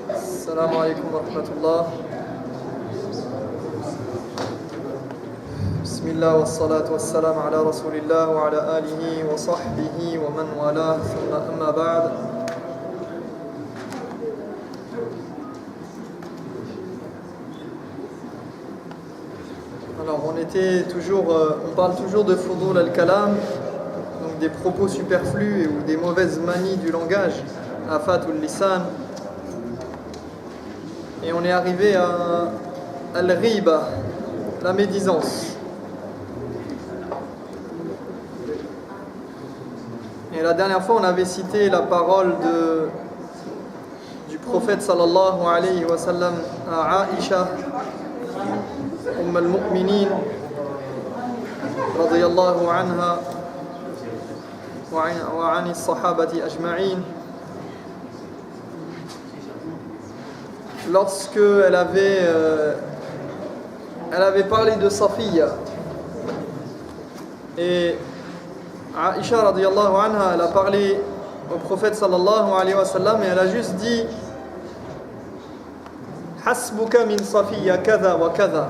السلام عليكم ورحمة الله. بسم الله والصلاة والسلام على رسول الله وعلى آله وصحبه ومن والاه ثم أما بعد. Alors on parle toujours de Fudul al-Kalam, donc des propos superflus ou des mauvaises manies du langage, Afatul Lisan. Et on est arrivé à Al-Ghiba, la médisance. Et la dernière fois, on avait cité la parole du prophète sallallahu alayhi wa sallam à Aïcha, al-Mu'minin, radiyallahu anha, wa ani sahabati ajma'in. Lorsque elle avait parlé de Safiya, et Aïcha radiyallahu anha, elle a parlé au prophète sallallahu alayhi wa sallam et elle a juste dit Hasbuka min Safiya kada wa kada,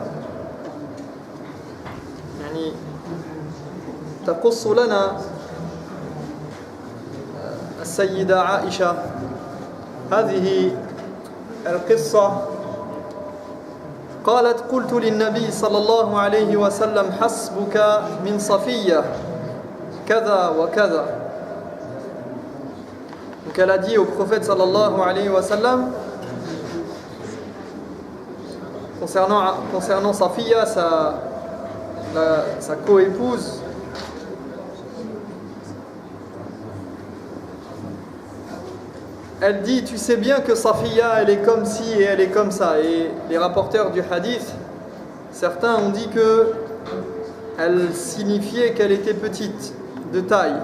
yani تقص لنا السيدة عائشة هذه القصة. قالت قلت للنبي صلى الله عليه وسلم حسبك من صفية كذا وكذا. Donc elle a dit au prophète sallallahu alayhi wa sallam concernant Safiya, sa coépouse, elle dit, tu sais bien que Safiya, elle est comme ci et elle est comme ça. Et les rapporteurs du hadith, certains ont dit que elle signifiait qu'elle était petite, de taille.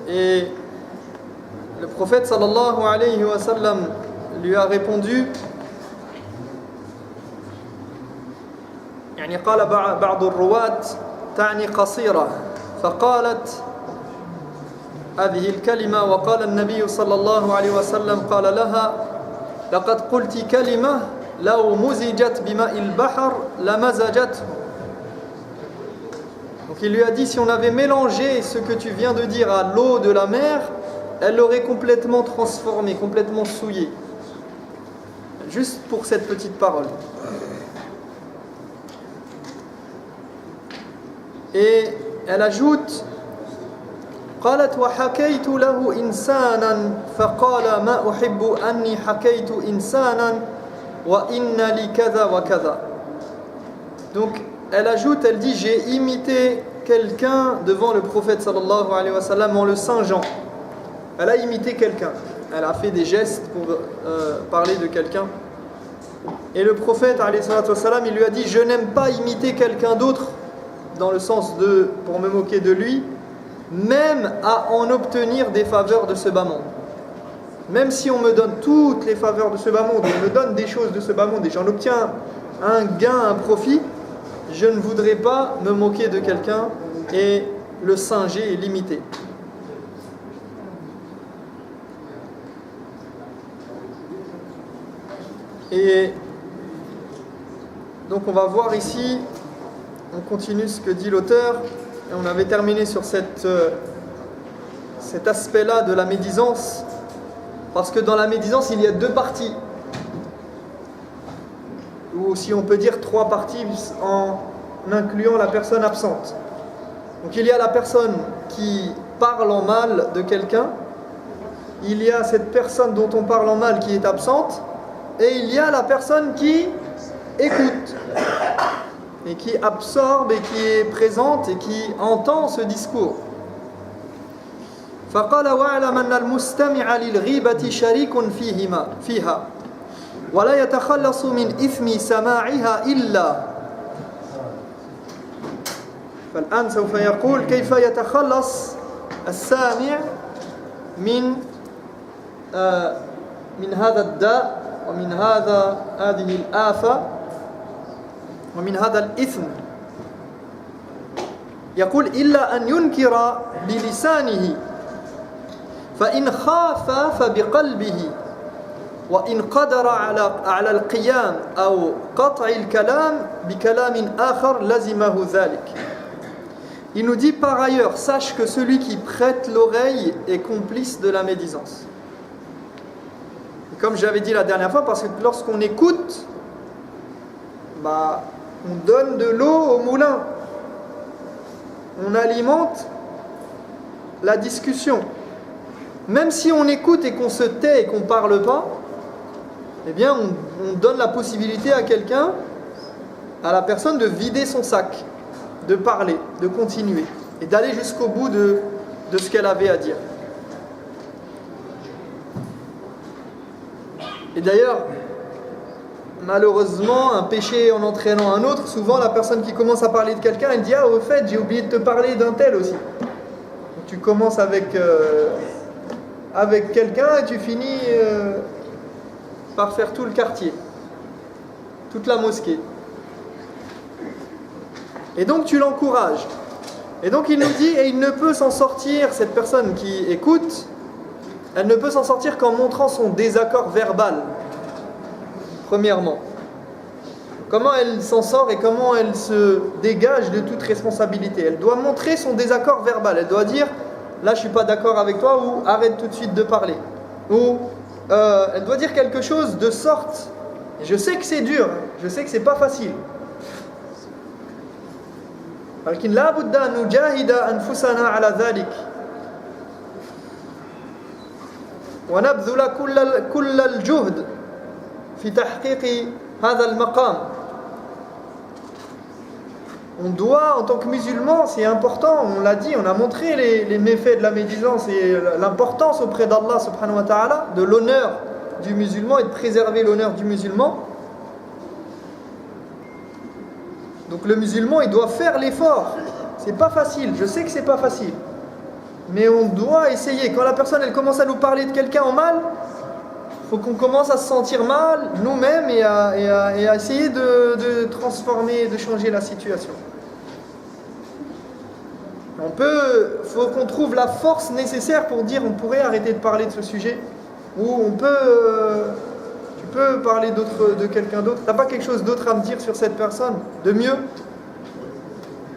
Et le prophète sallallahu alayhi wa sallam lui a répondu, يعني قال بعض الرواة تعني قصيرة فقالت هذه الكلمة وقال النبي صلى الله عليه وسلم قال لها لقد قلت كلمة لو مزجت بماء البحر لمزجته. Donc il lui a dit, si on avait mélangé ce que tu viens de dire à l'eau de la mer, elle l'aurait complètement transformée, complètement souillée. Juste pour cette petite parole. Et elle ajoute قالت وحكيت له إنسانا فقال ما أحب أني حكيت إنسانا وإن لي كذا وكذا. Donc elle ajoute, elle dit, j'ai imité quelqu'un devant le prophète sallallahu alayhi wa sallam en le singeant. Elle a imité quelqu'un, elle a fait des gestes pour parler de quelqu'un. Et le prophète alayhi wa sallam, il lui a dit, je n'aime pas imiter quelqu'un d'autre, dans le sens de pour me moquer de lui, même à en obtenir des faveurs de ce bas monde. Même si on me donne toutes les faveurs de ce bas monde, on me donne des choses de ce bas monde et j'en obtiens un gain, un profit, je ne voudrais pas me moquer de quelqu'un et le singer et l'imiter. Et donc on va voir ici, on continue ce que dit l'auteur. Et on avait terminé sur cet aspect-là de la médisance, parce que dans la médisance, il y a deux parties, ou si on peut dire trois parties en incluant la personne absente. Donc il y a la personne qui parle en mal de quelqu'un, il y a cette personne dont on parle en mal qui est absente, et il y a la personne qui écoute et qui absorbe et qui est présente et qui entend ce discours. فقال واعلم أن المستمع للغيبة شريك فيها ولا يتخلص من إثم سماعها إلا. فالآن سوف يقول كيف يتخلص السامع من هذا الداء ومن هذه الآفة ومن هذا الإثم. يقول إلا أن ينكر بلسانه فإن خاف فبقلبه وإن قدر على القيام أو قطع الكلام بكلام آخر لزمه ذلك. Il nous dit par ailleurs, sache que celui qui prête l'oreille est complice de la médisance. Et comme j'avais dit la dernière fois, parce que lorsqu'on écoute, on donne de l'eau au moulin. On alimente la discussion. Même si on écoute et qu'on se tait et qu'on ne parle pas, eh bien on donne la possibilité à quelqu'un, à la personne de vider son sac, de parler, de continuer et d'aller jusqu'au bout de ce qu'elle avait à dire. Et d'ailleurs, malheureusement, un péché en entraînant un autre, souvent la personne qui commence à parler de quelqu'un, elle dit « Ah, au fait, j'ai oublié de te parler d'un tel aussi. » Tu commences avec quelqu'un et tu finis par faire tout le quartier, toute la mosquée. Et donc tu l'encourages. Et donc il nous dit, et il ne peut s'en sortir, cette personne qui écoute, elle ne peut s'en sortir qu'en montrant son désaccord verbal. Premièrement. Comment elle s'en sort et comment elle se dégage de toute responsabilité. Elle doit montrer son désaccord verbal. Elle doit dire, là je ne suis pas d'accord avec toi, ou arrête tout de suite de parler. Ou elle doit dire quelque chose de sorte, je sais que c'est dur, je sais que c'est pas facile. ولكن لا بد أن نجاهد أنفسنا على ذلك ونبذل كل الجهد في تحقيق هذا المقام. On doit, en tant que musulman, c'est important, on l'a dit, on a montré les méfaits de la médisance et l'importance auprès d'Allah subhanahu wa ta'ala de l'honneur du musulman et de préserver l'honneur du musulman. Donc le musulman, il doit faire l'effort. C'est pas facile, je sais que c'est pas facile. Mais on doit essayer. Quand la personne, elle commence à nous parler de quelqu'un en mal, il faut qu'on commence à se sentir mal, nous-mêmes, et à essayer de transformer, de changer la situation. Faut qu'on trouve la force nécessaire pour dire on pourrait arrêter de parler de ce sujet, ou tu peux parler de quelqu'un d'autre, t'as pas quelque chose d'autre à me dire sur cette personne, de mieux,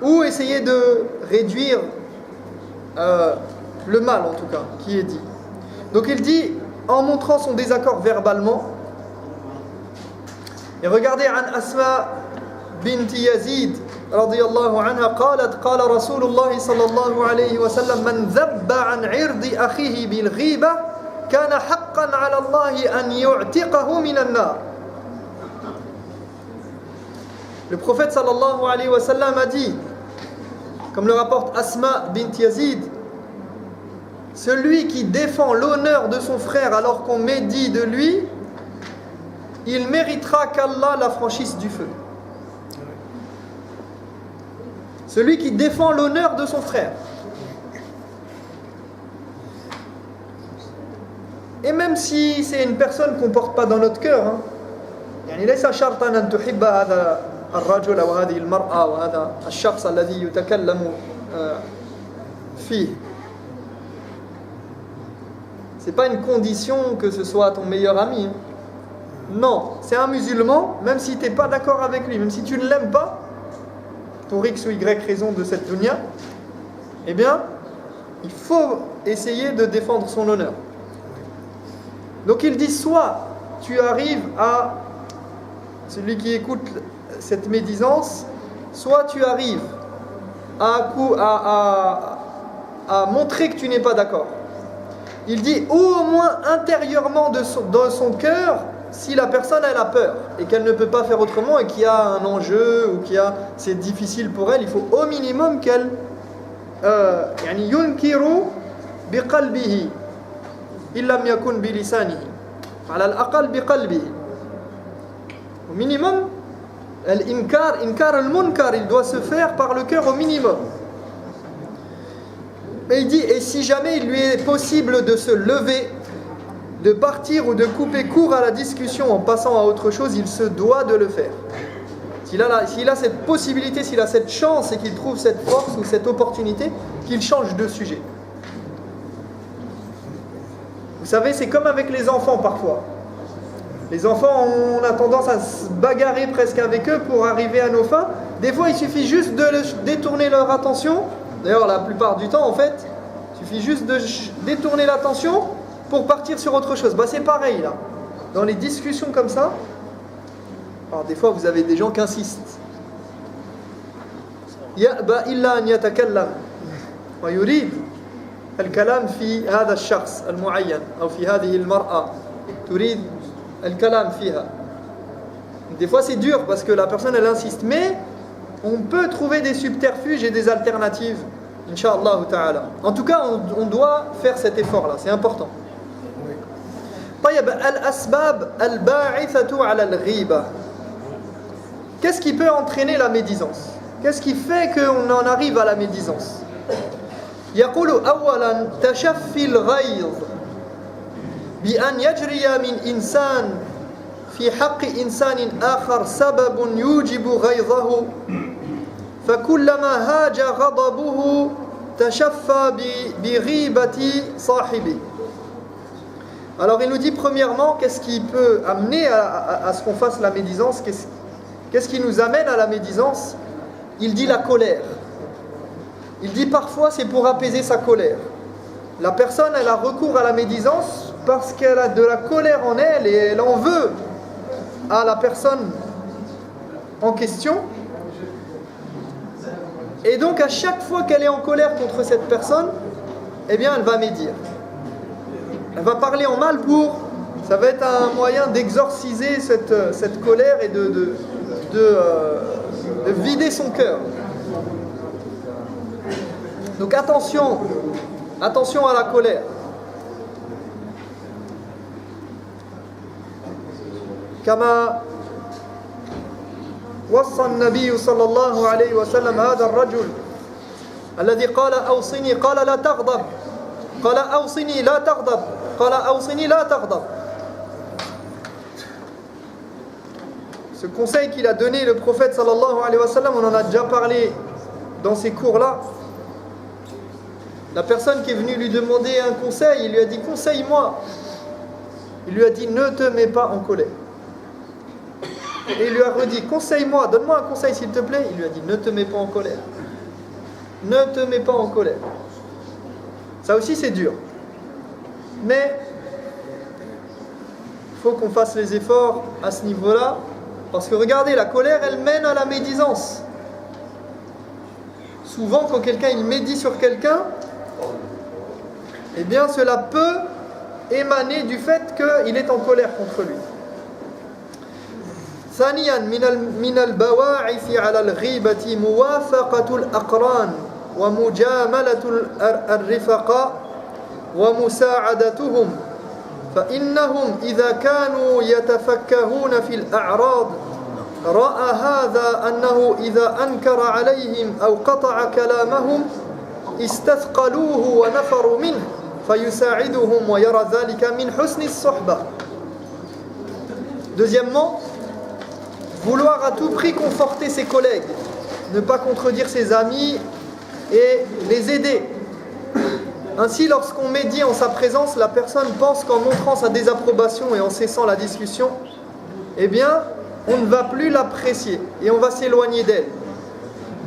ou essayer de réduire le mal en tout cas, qui est dit. Donc il dit, en montrant son désaccord verbalement, et regardez عن أسماء بنت يزيد رضي الله عنها قالت قال رسول الله صلى الله عليه وسلم من ذب عن عرض أخيه بالغيبة كان حقا على الله أن يعتقه من النار. Le prophète sallallahu alayhi wa sallam a dit, comme le rapporte Asma bint Yazid, celui qui défend l'honneur de son frère alors qu'on médit de lui, il méritera qu'Allah l'affranchisse du feu. Celui qui défend l'honneur de son frère. Et même si c'est une personne qu'on ne porte pas dans notre cœur, يعني ليس شرطا أن تحب هذا الرجل أو هذه المرأة وهذا الشخص الذي يتكلم فيه. C'est pas une condition que ce soit ton meilleur ami. Non, c'est un musulman, même si tu n'es pas d'accord avec lui, même si tu ne l'aimes pas, pour X ou Y raison de cette dunya, eh bien, il faut essayer de défendre son honneur. Donc il dit, soit tu arrives à, celui qui écoute cette médisance, soit tu arrives à montrer que tu n'es pas d'accord. Il dit, ou au moins intérieurement dans son cœur, si la personne elle a peur et qu'elle ne peut pas faire autrement et qu'il y a un enjeu ou c'est difficile pour elle, il faut au minimum qu'elle يعني ينكر بقلبه إن لم يكن بلسانه على الأقل بقلبه. Au minimum, إنكار المنكر, il doit se faire par le cœur au minimum. Et il dit, et si jamais il lui est possible de se lever, de partir ou de couper court à la discussion en passant à autre chose, il se doit de le faire. S'il a cette possibilité, s'il a cette chance et qu'il trouve cette force ou cette opportunité, qu'il change de sujet. Vous savez, c'est comme avec les enfants parfois. Les enfants, on a tendance à se bagarrer presque avec eux pour arriver à nos fins. Des fois, il suffit juste de détourner leur attention. D'ailleurs, la plupart du temps, en fait, il suffit juste de détourner l'attention pour partir sur autre chose. C'est pareil, là. Dans les discussions comme ça, alors des fois, vous avez des gens qui insistent. يأبى إلا أن يتكلم ويريد الكلام في هذا الشخص المعين أو في هذه المرأة تريد الكلام فيها. Des fois c'est dur parce que la personne elle insiste, mais on peut trouver des subterfuges et des alternatives, Inch'Allah ta'ala. En tout cas, on doit faire cet effort là, c'est important. طيب الأسباب الباعثة على الغيبة. Qu'est-ce qui peut entraîner la médisance? Qu'est-ce qui fait qu'on en arrive à la médisance? يقول أولا تشفي الغيظ بأن يجري من إنسان في حق إنسان آخر سبب يوجب غيظه فكلما هاج غضبه تشفى بغيبة صاحبه. Alors il nous dit premièrement qu'est-ce qui peut amener à ce qu'on fasse la médisance, qu'est-ce qui nous amène à la médisance? Il dit la colère. Il dit parfois c'est pour apaiser sa colère. La personne elle a recours à la médisance parce qu'elle a de la colère en elle et elle en veut à la personne en question. Et donc à chaque fois qu'elle est en colère contre cette personne, eh bien elle va médire. Elle va parler en mal ça va être un moyen d'exorciser cette colère et de vider son cœur. Donc attention à la colère. كما وصى النبي صلى الله عليه وسلم هذا الرجل الذي قال أوصني قال لا تغضب قال أوصني لا تغضب قال أوصني لا تغضب. Ce conseil qu'il a donné le prophète sallallahu alayhi wa sallam, on en a déjà parlé dans ces cours-là. La personne qui est venue lui demander un conseil, il lui a dit conseille-moi. Il lui a dit ne te mets pas en colère. Et il lui a redit conseille-moi, donne-moi un conseil s'il te plaît. Il lui a dit ne te mets pas en colère. Ne te mets pas en colère. Ça aussi c'est dur. Mais il faut qu'on fasse les efforts à ce niveau-là. Parce que regardez, la colère elle mène à la médisance. Souvent quand quelqu'un il médit sur quelqu'un, eh bien cela peut émaner du fait qu'il est en colère contre lui. ثانيا من البواعث على الغيبة موافقة الأقران ومجاملة الرفقاء ومساعدتهم فإنهم إذا كانوا يتفكهون في الأعراض رأى هذا أنه إذا أنكر عليهم أو قطع كلامهم استثقلوه ونفروا منه فيساعدهم ويرى ذلك من حسن الصحبة. Deuxièmement, vouloir à tout prix conforter ses collègues, ne pas contredire ses amis et les aider. Ainsi, lorsqu'on médit en sa présence, la personne pense qu'en montrant sa désapprobation et en cessant la discussion, eh bien, on ne va plus l'apprécier et on va s'éloigner d'elle.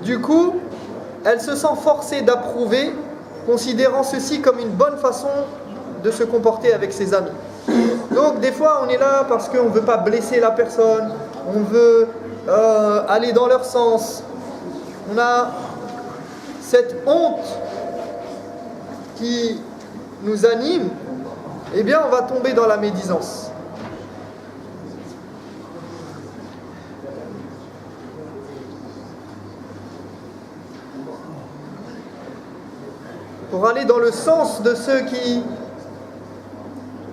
Du coup, elle se sent forcée d'approuver, considérant ceci comme une bonne façon de se comporter avec ses amis. Donc, des fois, on est là parce qu'on ne veut pas blesser la personne, on veut aller dans leur sens. On a cette honte qui nous anime, eh bien on va tomber dans la médisance. Pour aller dans le sens de ceux qui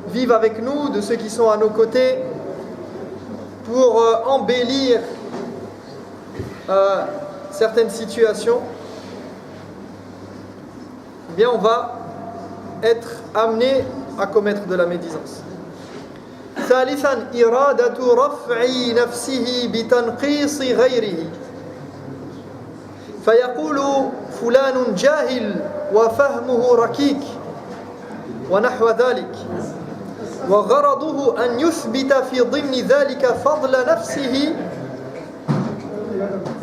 vivent avec nous, de ceux qui sont à nos côtés, pour embellir certaines situations, eh bien on va être amené à commettre de la médisance. ثالثا إرادة رفع نفسه بتنقيص غيره فيقول فلان جاهل وفهمه ركيك ونحو ذلك وغرضه أن يثبت في ضمن ذلك فضل نفسه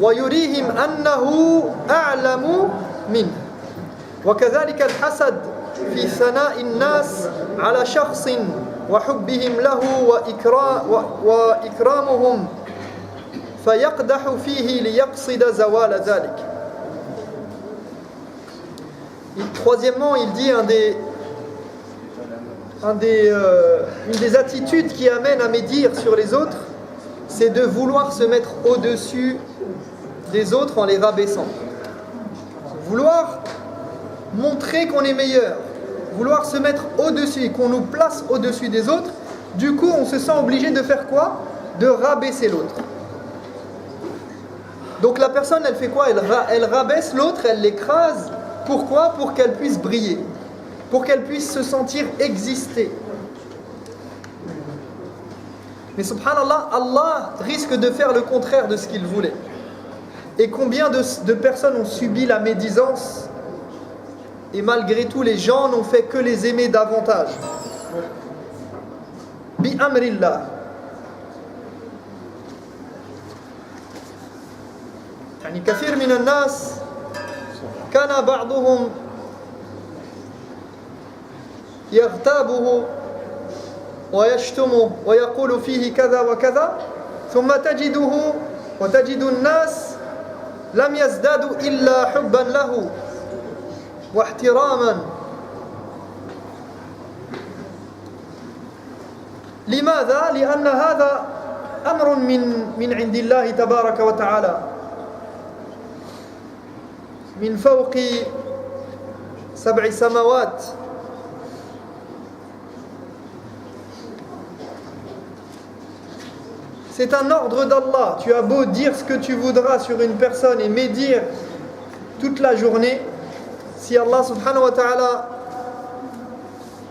ويريهم أنه أعلم منه وكذلك الحسد في ثناء الناس على شخص وحبهم له وإكرامهم فيقدح فيه ليقصد زوال ذلك. Troisièmement, il dit une des attitudes qui amène à médire sur les autres, c'est de vouloir se mettre au-dessus des autres en les rabaissant. Vouloir montrer qu'on est meilleur, vouloir se mettre au-dessus, qu'on nous place au-dessus des autres, du coup on se sent obligé de faire quoi? De rabaisser l'autre. Donc la personne elle fait quoi? Elle rabaisse l'autre, elle l'écrase. Pourquoi? Pour qu'elle puisse briller, pour qu'elle puisse se sentir exister. Mais subhanallah, Allah risque de faire le contraire de ce qu'il voulait. Et combien de personnes ont subi la médisance et malgré tout les gens n'ont fait que les aimer davantage. Bi amrillah. يعني كثير من الناس كان بعضهم يغتابه ويشتمه ويقول فيه كذا وكذا ثم وتجد الناس لم يزدادوا إلا حبا له واحتراما. لماذا؟ لأن هذا أمر من عند الله تبارك وتعالى من فوق 7 سماوات. C'est un ordre d'Allah. Tu as beau dire ce que tu voudras sur une personne et médire toute la journée, si Allah subhanahu wa ta'ala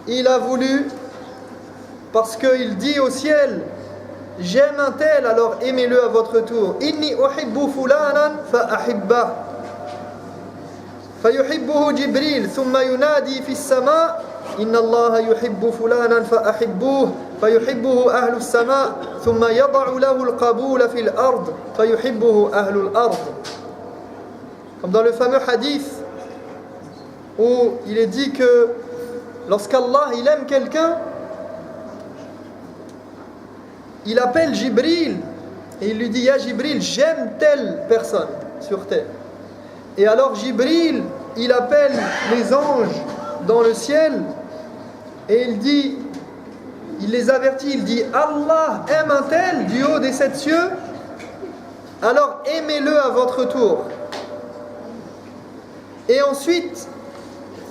il a voulu, parce qu'il dit au ciel j'aime un tel, alors aimez-le à votre tour. Inni uhibbu fulanan fa ahibbah فيحبه جبريل ثم ينادي في السماء إن الله يحب فلانا فأحبوه فيحبه أهل السماء ثم يضع له القبول في الأرض فيحبه أهل الأرض. Comme dans le fameux hadith où il est dit que lorsqu'Allah il aime quelqu'un, il appelle Jibril et il lui dit Ya Jibril, j'aime telle personne sur terre. Et alors Jibril, il appelle les anges dans le ciel et il les avertit, il dit Allah aime un tel du haut des 7 cieux, alors aimez-le à votre tour. Et ensuite,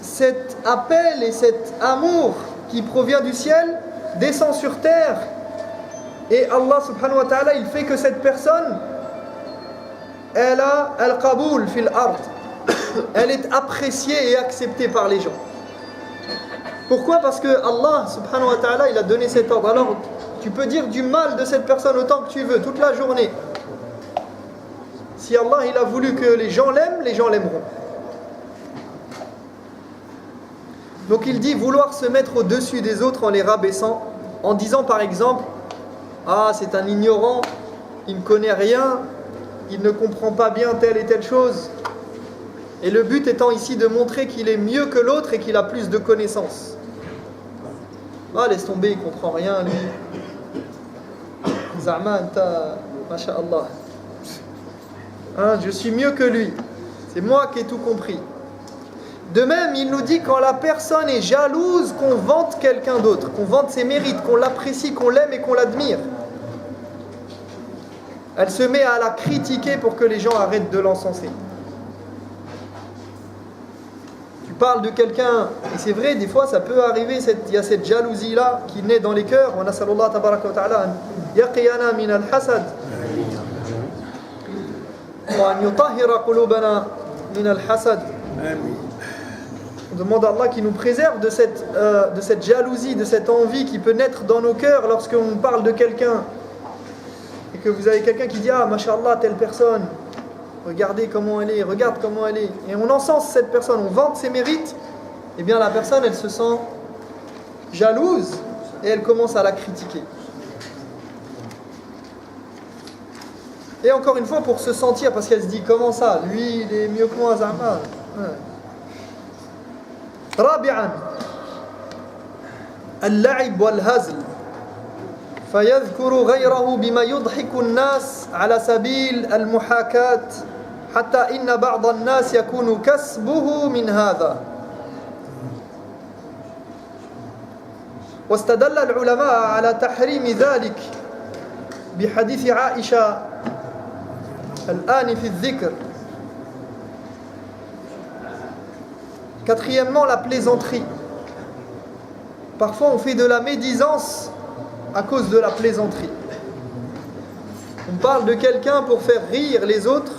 cet appel et cet amour qui provient du ciel descend sur terre et Allah subhanahu wa ta'ala il fait que cette personne elle a al-qaboul fil ard. Elle est appréciée et acceptée par les gens. Pourquoi? Parce que Allah subhanahu wa ta'ala il a donné cet ordre. Alors tu peux dire du mal de cette personne autant que tu veux toute la journée. Si Allah il a voulu que les gens l'aiment, les gens l'aimeront. Donc il dit vouloir se mettre au-dessus des autres en les rabaissant, en disant par exemple ah c'est un ignorant, il ne connaît rien, il ne comprend pas bien telle et telle chose. Et le but étant ici de montrer qu'il est mieux que l'autre et qu'il a plus de connaissances. Ah, laisse tomber, il ne comprend rien, lui. Za'man, masha'Allah. Hein, je suis mieux que lui. C'est moi qui ai tout compris. De même, il nous dit quand la personne est jalouse qu'on vante quelqu'un d'autre, qu'on vante ses mérites, qu'on l'apprécie, qu'on l'aime et qu'on l'admire. Elle se met à la critiquer pour que les gens arrêtent de l'encenser. Tu parles de quelqu'un, et c'est vrai, des fois ça peut arriver, il y a cette jalousie-là qui naît dans les cœurs. On a sallallahu tabaraka wa ta'ala yaqiyana min al-hasad wa an yutahhira qulubana min al-hasad. On demande à Allah qui nous préserve de cette jalousie, de cette envie qui peut naître dans nos cœurs lorsqu'on parle de quelqu'un. Et que vous avez quelqu'un qui dit ah mashallah telle personne, regardez comment elle est, regarde comment elle est, et on encense cette personne, on vante ses mérites, et bien la personne elle se sent jalouse et elle commence à la critiquer. Et encore une fois, pour se sentir, parce qu'elle se dit, comment ça, lui il est mieux que moi, Zama. رابعا اللعب والهزل فيذكر غيره بما يضحك الناس على سبيل المحاكاة حتى إن بعض الناس يكون كسبه من هذا. واستدل العلماء على تحريم ذلك بحديث عائشة الآن في الذكر. Quatrièmement, la plaisanterie. Parfois, on fait de la médisance à cause de la plaisanterie. On parle de quelqu'un pour faire rire les autres,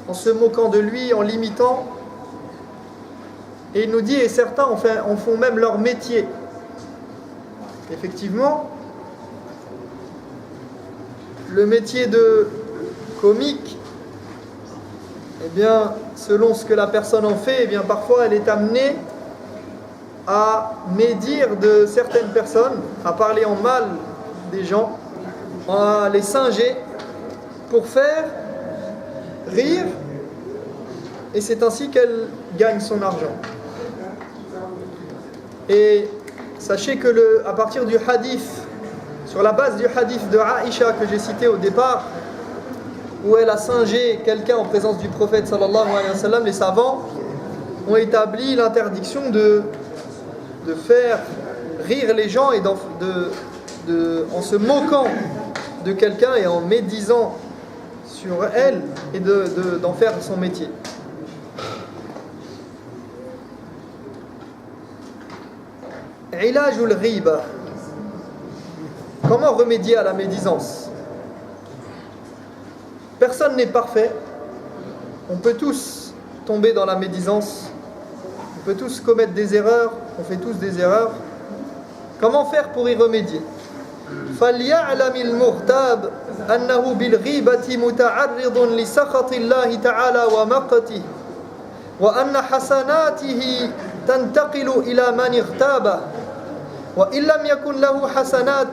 en se moquant de lui, en l'imitant. Et il nous dit, et certains en font même leur métier. Effectivement, le métier de comique, eh bien, selon ce que la personne en fait, eh bien, parfois elle est amenée à médire de certaines personnes, à parler en mal des gens, à les singer pour faire rire, et c'est ainsi qu'elle gagne son argent. Et sachez que à partir du hadith, sur la base du hadith de Aïcha que j'ai cité au départ, où elle a singé quelqu'un en présence du prophète sallallahu alayhi wa sallam, les savants ont établi l'interdiction de faire rire les gens et en se moquant de quelqu'un et en médisant sur elle et d'en faire son métier. Ilajul ghiba. Comment remédier à la médisance? Personne n'est parfait. On peut tous tomber dans la médisance. On peut tous commettre des erreurs. On fait tous des erreurs. Comment faire pour y remédier? فَلْيَعْلَمِ الْمُغْتَابِ أَنَّهُ بِالْغِيبَةِ مُتَعَرِّضٌ لِسَخَطِ اللَّهِ تَعَالَى وَمَقْتِهِ وَأَنَّ حَسَنَاتِهِ تَنْتَقِلُ إِلَى مَنِ اغْتَابَهُ وَإِنْ لَمْ يَكُنْ لَهُ حَسَنَاتٌ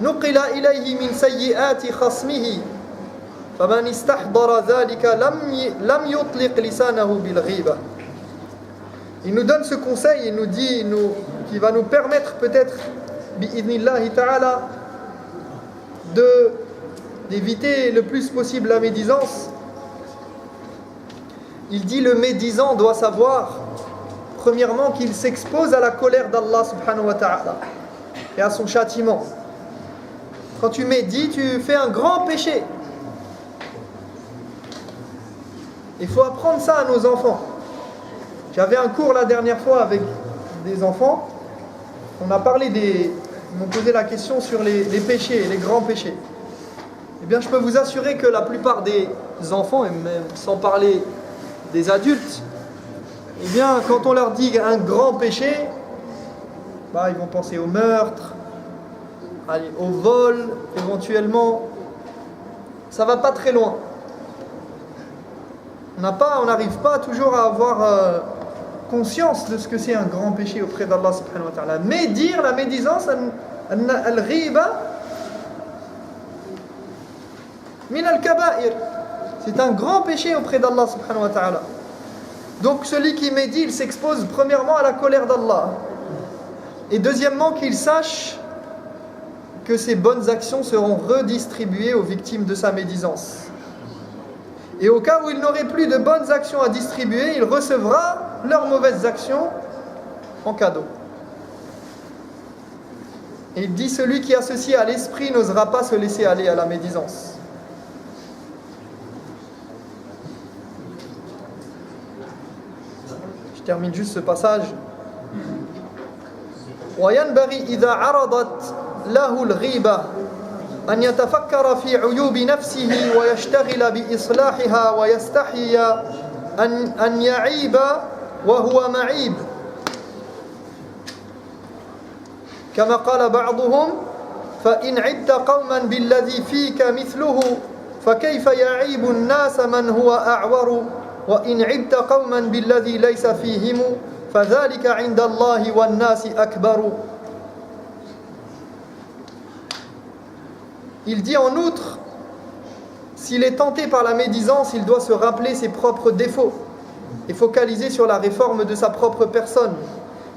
نُقِلَ إِلَيْهِ مِنْ سَيِّئَاتِ خَصْمِهِ فَمَنِ اسْتَحْضَرَ ذَلِكَ لَمْ يُطْلِقْ لِسَانَهُ بِالْغِيبَةِ. Il nous donne ce conseil, il nous dit, qui va nous permettre peut-être, bi'idhnillahi ta'ala, d'éviter le plus possible la médisance. Il dit, le médisant doit savoir, premièrement, qu'il s'expose à la colère d'Allah subhanahu wa ta'ala et à son châtiment. Quand tu médis, tu fais un grand péché. Il faut apprendre ça à nos enfants. J'avais un cours la dernière fois avec des enfants. On a parlé ils m'ont posé la question sur les péchés, les grands péchés. Eh bien, je peux vous assurer que la plupart des enfants, et même sans parler des adultes, eh bien, quand on leur dit un grand péché, ils vont penser au meurtre, au vol, éventuellement. Ça va pas très loin. On n'arrive pas toujours à avoir conscience de ce que c'est un grand péché auprès d'Allah subhanahu wa ta'ala. Mais dire la médisance, al-ghiba min al-kaba'ir, c'est un grand péché auprès d'Allah subhanahu wa ta'ala. Donc celui qui médit, il s'expose premièrement à la colère d'Allah. Et deuxièmement, qu'il sache que ses bonnes actions seront redistribuées aux victimes de sa médisance. Et au cas où il n'aurait plus de bonnes actions à distribuer, il recevra leurs mauvaises actions en cadeau. Et il dit, celui qui a ceci à l'esprit n'osera pas se laisser aller à la médisance. Je termine juste ce passage. وينبغي إذا عرضت له الغيبة أن يتفكر في عيوب نفسه ويشتغل بإصلاحها ويستحي أن يعيب وهو معيب كما قال بعضهم فإن عبت قوما بالذي فيك مثله فكيف يعيب الناس من هو أعور وإن عبت قوما بالذي ليس فيهم فذلك عند الله والناس أكبر. Il dit en outre, s'il est tenté par la médisance, il doit se rappeler ses propres défauts et focaliser sur la réforme de sa propre personne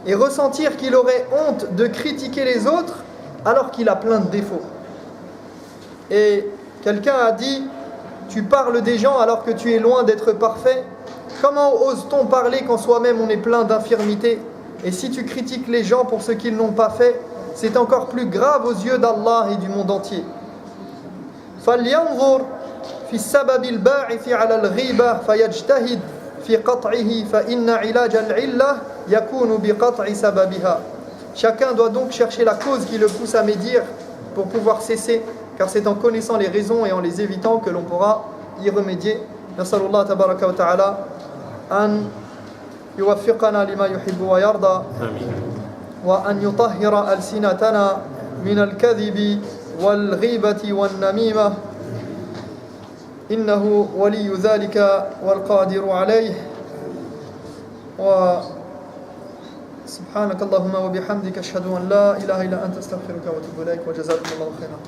et ressentir qu'il aurait honte de critiquer les autres alors qu'il a plein de défauts. Et quelqu'un a dit, tu parles des gens alors que tu es loin d'être parfait. Comment ose-t-on parler quand soi-même on est plein d'infirmités? Et si tu critiques les gens pour ce qu'ils n'ont pas fait, c'est encore plus grave aux yeux d'Allah et du monde entier. فَلْيَنْظُرْ فِي السَّبَبِ الْبَاعِثِ عَلَى الْغِيبَةِ فَيَجْتَهِدْ فِي قَطْعِهِ فَإِنَّ عِلَاجَ الْعِلَّةِ يَكُونُ بِقَطْعِ سَبَبِهَا. Chacun doit donc chercher la cause qui le pousse à médire pour pouvoir cesser, car c'est en connaissant les raisons et en les évitant que l'on pourra y remédier. نسأل الله تبارك وتعالى أن يوفقنا لما يحب ويرضى وأن يطهر ألسنتنا من الكذب والغيبة والنميمة إنه ولي ذلك والقادر عليه وسبحانك اللهم وبحمدك أشهد أن لا إله إلا أنت أستغفرك وأتوب إليك وجزاكم الله خيرا.